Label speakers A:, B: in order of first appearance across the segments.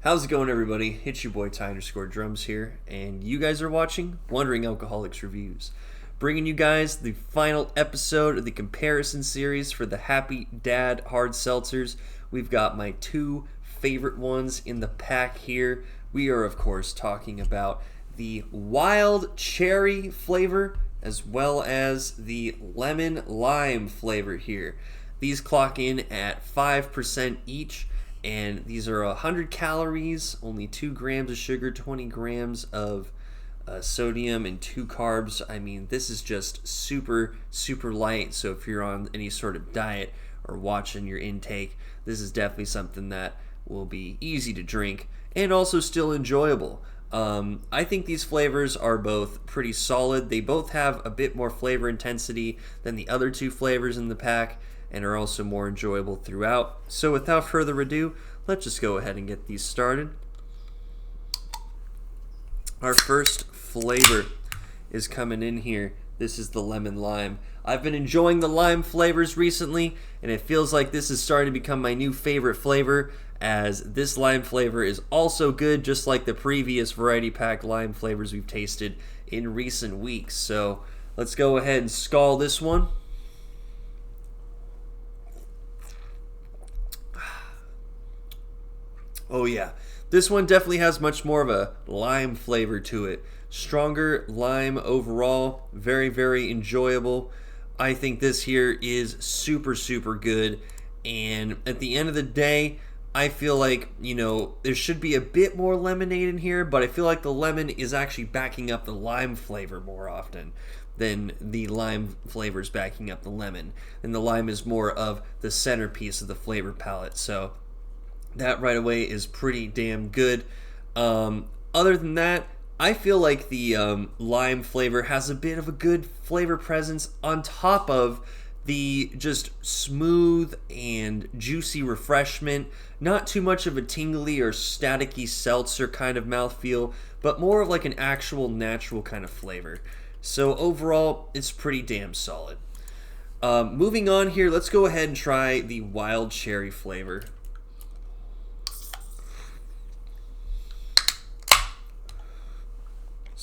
A: How's it going, everybody? It's your boy Ty_Drums here, and you guys are watching Wandering Alcoholics Reviews, bringing you guys the final episode of the comparison series for the Happy Dad hard seltzers. We've got my two favorite ones in the pack here. We are, of course, talking about the wild cherry flavor as well as the lemon lime flavor here. These clock in at 5% each. And these are 100 calories, only 2 grams of sugar, 20 grams of sodium, and 2 carbs. I mean, this is just super, super light. So if you're on any sort of diet or watching your intake, this is definitely something that will be easy to drink and also still enjoyable. I think these flavors are both pretty solid. They both have a bit more flavor intensity than the other two flavors in the pack, and are also more enjoyable throughout. So without further ado, let's just go ahead and get these started. Our first flavor is coming in here. This is the lemon lime. I've been enjoying the lime flavors recently, and it feels like this is starting to become my new favorite flavor, as this lime flavor is also good, just like the previous variety pack lime flavors we've tasted in recent weeks. So let's go ahead and skull this one. Oh yeah, this one definitely has much more of a lime flavor to it. Stronger lime overall, very, very enjoyable. I think this here is super, super good. And at the end of the day, I feel like, there should be a bit more lemonade in here, but I feel like the lemon is actually backing up the lime flavor more often than the lime flavor is backing up the lemon. And the lime is more of the centerpiece of the flavor palette. So that right away is pretty damn good. Other than that, I feel like the lime flavor has a bit of a good flavor presence on top of the just smooth and juicy refreshment. Not too much of a tingly or staticky seltzer kind of mouthfeel, but more of like an actual natural kind of flavor. So overall, it's pretty damn solid. Moving on here, let's go ahead and try the wild cherry flavor.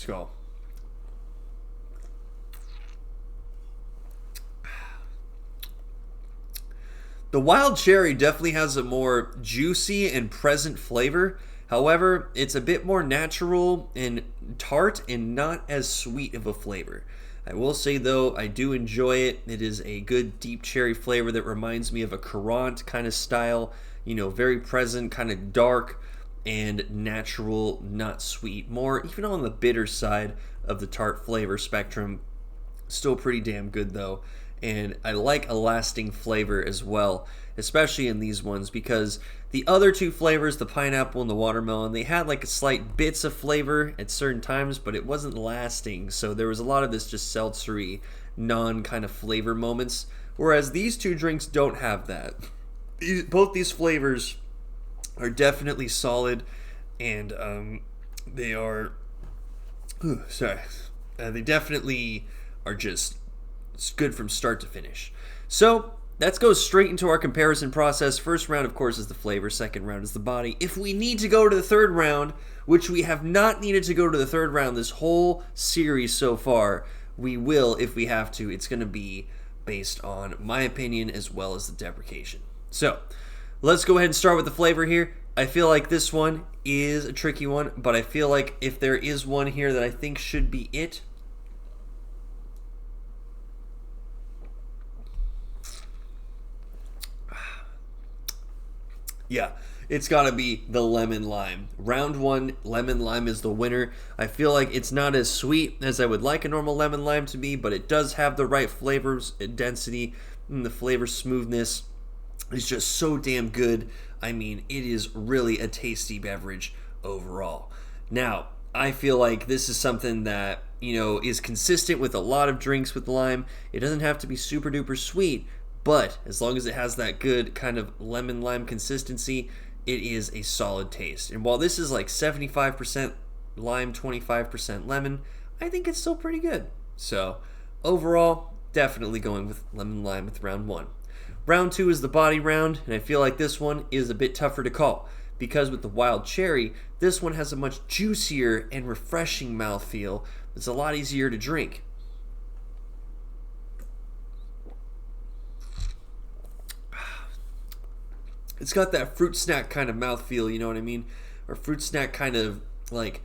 A: Go. The wild cherry definitely has a more juicy and present flavor. However, it's a bit more natural and tart and not as sweet of a flavor. I will say though, I do enjoy it. It is a good deep cherry flavor that reminds me of a Courant kind of style. Very present, kind of dark and natural, not sweet. More even on the bitter side of the tart flavor spectrum. Still pretty damn good though. And I like a lasting flavor as well, especially in these ones, because the other two flavors, the pineapple and the watermelon, they had like a slight bits of flavor at certain times, but it wasn't lasting. So there was a lot of this just seltzery, non kind of flavor moments. Whereas these two drinks don't have that. Both these flavors are definitely solid, and they are they definitely are just good from start to finish. So let's go straight into our comparison process. First round, of course, is the flavor. Second round is the body. If we need to go to the third round, which we have not needed to go to the third round this whole series so far, we will if we have to. It's going to be based on my opinion as well as the deprecation. So let's go ahead and start with the flavor here. I feel like this one is a tricky one, but I feel like if there is one here that I think should be it, yeah, it's got to be the lemon lime. Round one, lemon lime is the winner. I feel like it's not as sweet as I would like a normal lemon lime to be, but it does have the right flavors, density, and the flavor smoothness. It's just so damn good. I mean, it is really a tasty beverage overall. Now, I feel like this is something that, is consistent with a lot of drinks with lime. It doesn't have to be super duper sweet, but as long as it has that good kind of lemon lime consistency, it is a solid taste. And while this is like 75% lime, 25% lemon, I think it's still pretty good. So overall, definitely going with lemon lime with round one. Round two is the body round, and I feel like this one is a bit tougher to call because with the wild cherry, this one has a much juicier and refreshing mouthfeel. It's a lot easier to drink. It's got that fruit snack kind of mouthfeel, you know what I mean? Or fruit snack kind of, like,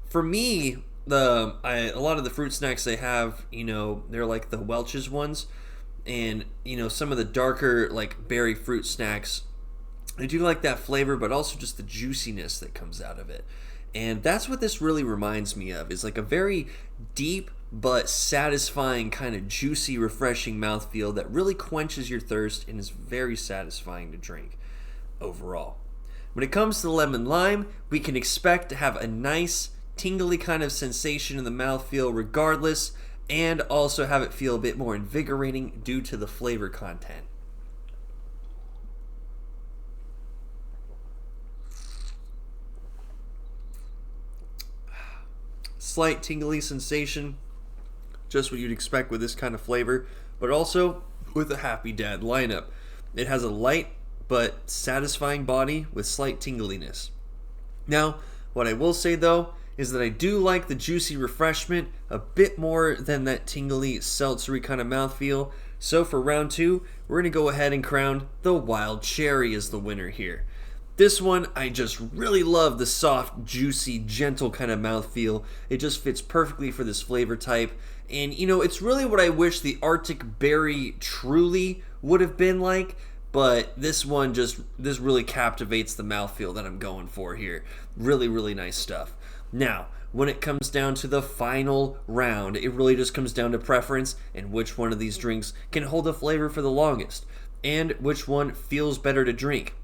A: for me, a lot of the fruit snacks they have, they're like the Welch's ones. And, some of the darker, like, berry fruit snacks, I do like that flavor, but also just the juiciness that comes out of it. And that's what this really reminds me of, is like a very deep but satisfying kind of juicy, refreshing mouthfeel that really quenches your thirst and is very satisfying to drink overall. When it comes to the lemon lime, we can expect to have a nice, tingly kind of sensation in the mouthfeel regardless, and also have it feel a bit more invigorating due to the flavor content. Slight tingly sensation, just what you'd expect with this kind of flavor, but also with a Happy Dad lineup. It has a light but satisfying body with slight tingliness. Now, what I will say though is that I do like the juicy refreshment a bit more than that tingly, seltzery kind of mouthfeel. So for round 2, we're going to go ahead and crown the Wild Cherry as the winner here. This one, I just really love the soft, juicy, gentle kind of mouthfeel. It just fits perfectly for this flavor type. And, it's really what I wish the Arctic Berry Truly would have been like. But this really captivates the mouthfeel that I'm going for here. Really, really nice stuff. Now, when it comes down to the final round, it really just comes down to preference and which one of these drinks can hold a flavor for the longest and which one feels better to drink.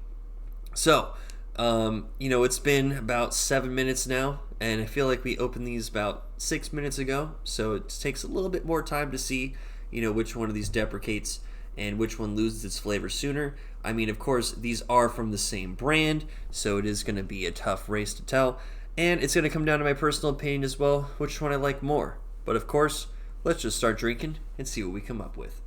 A: So, it's been about 7 minutes now, and I feel like we opened these about 6 minutes ago, so it takes a little bit more time to see, which one of these deprecates and which one loses its flavor sooner. I mean, of course, these are from the same brand, so it is going to be a tough race to tell, and it's going to come down to my personal opinion as well, which one I like more. But of course, let's just start drinking and see what we come up with.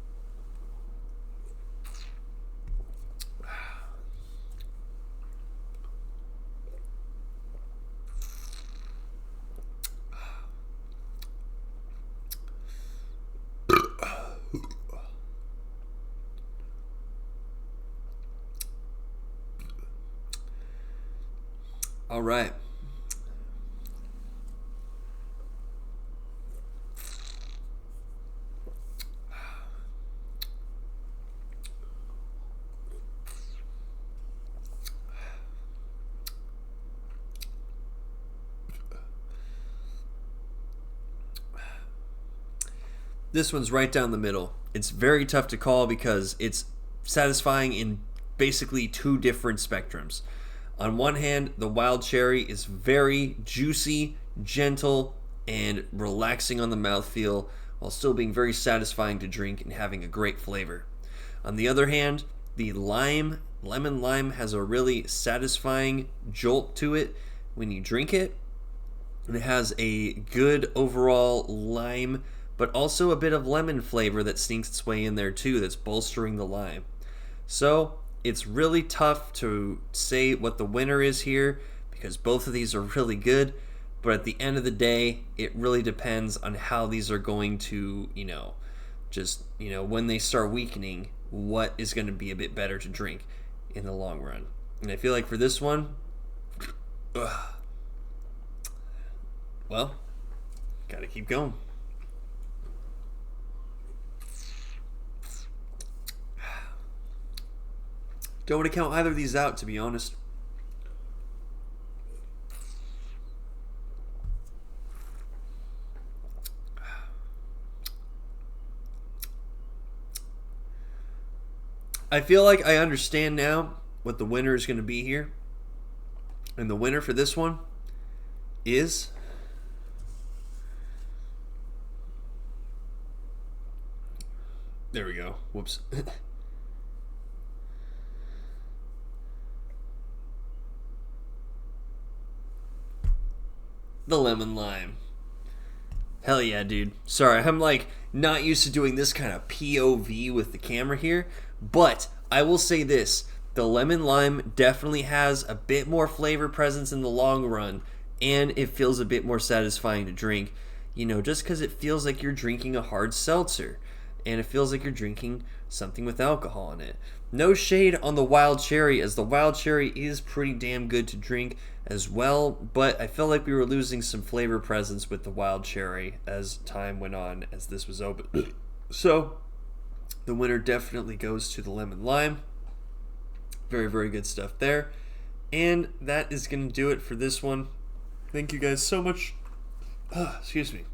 A: All right. This one's right down the middle. It's very tough to call because it's satisfying in basically two different spectrums. On one hand, the Wild Cherry is very juicy, gentle, and relaxing on the mouthfeel, while still being very satisfying to drink and having a great flavor. On the other hand, the lemon lime has a really satisfying jolt to it when you drink it. And it has a good overall lime, but also a bit of lemon flavor that sneaks its way in there too, that's bolstering the lime. So, it's really tough to say what the winner is here because both of these are really good, but at the end of the day, it really depends on how these are going to, when they start weakening, what is going to be a bit better to drink in the long run. And I feel like for this one, well, gotta keep going. Don't want to count either of these out, to be honest. I feel like I understand now what the winner is going to be here. And the winner for this one is... There we go. Whoops. The lemon lime. Hell yeah, dude. Sorry, I'm like not used to doing this kind of POV with the camera here, but I will say this. The lemon lime definitely has a bit more flavor presence in the long run, and it feels a bit more satisfying to drink, just because it feels like you're drinking a hard seltzer, and it feels like you're drinking something with alcohol in it. No shade on the wild cherry, as the wild cherry is pretty damn good to drink as well, but I felt like we were losing some flavor presence with the wild cherry as time went on, as this was open. So, the winner definitely goes to the lemon lime. Very, very good stuff there. And that is going to do it for this one. Thank you guys so much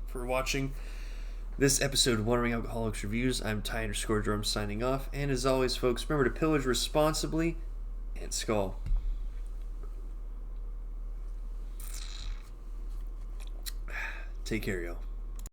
A: for watching this episode of Wandering Alcoholics Reviews. I'm Ty_Drum signing off. And as always, folks, remember to pillage responsibly and skäl. Take care, y'all.